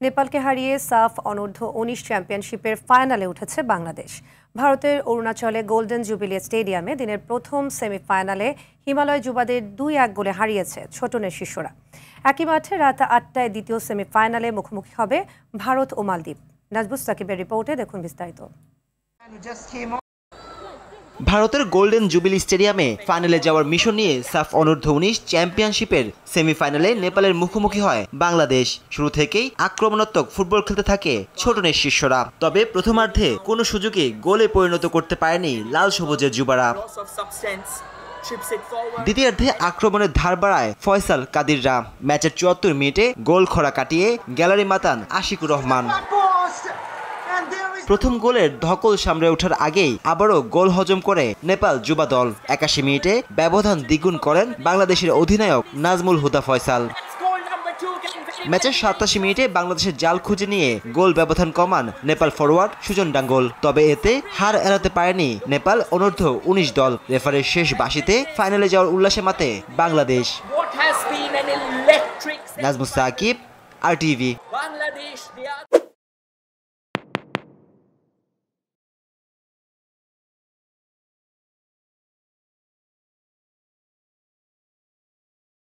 নেপালকে হারিয়ে সাফ অনূর্ধ্ব ১৯ চ্যাম্পিয়নশিপের ফাইনালে উঠেছে বাংলাদেশ। ভারতের অরুণাচলে গোল্ডেন জুবিলি স্টেডিয়ামে দিনের প্রথম সেমিফাইনালে হিমালয় যুবাদের ২-১ গোলে হারিয়েছে ছোটনের শিষ্যরা। একই মাঠে রাত ৮টায় দ্বিতীয় সেমিফাইনালে মুখোমুখি হবে ভারত ও মালদ্বীপ। নাজবুস সাকিবের রিপোর্টে দেখুন বিস্তারিত। ভারতের গোল্ডেন জুবিলি স্টেডিয়ামে ফাইনালে যাওয়ার মিশন নিয়ে সাফ অনূর্ধ্ব ১৯ চ্যাম্পিয়নশিপের সেমিফাইনালে নেপালের মুখোমুখি হয় বাংলাদেশ। শুরু থেকেই আক্রমণাত্মক ফুটবল খেলতে থাকে ছোটনের শিষ্যরা। তবে প্রথমার্ধে কোনো সুযোগে গোলে পরিণত করতে পারেনি লাল সবুজের যুবারা। দ্বিতীয়ার্ধে আক্রমণের ধার বাড়ায় ফয়সাল কাদিররা। ম্যাচের ৭৪ মিনিটে গোল খরা কাটিয়ে গ্যালারি মাতান আশিকুর রহমান। প্রথম গোলের ধকল সামলে ওঠার আগেই আবারও গোল হজম করে নেপাল যুবা দল। ৮১ মিনিটে ব্যবধান দ্বিগুণ করেন বাংলাদেশের অধিনায়ক নাজমুল হুদা ফয়সাল। ম্যাচের ৮৭ মিনিটে বাংলাদেশের জাল খুঁজে নিয়ে গোল ব্যবধান কমান নেপাল ফরোয়ার্ড সুজন ডাঙ্গল। তবে এতে হার এড়াতে পারেনি নেপাল অনূর্ধ্ব ১৯ দল। রেফারির শেষ বাঁশিতে ফাইনালে যাওয়ার উল্লাসে মাতে বাংলাদেশ। নাজমুস সাকিব, RTV।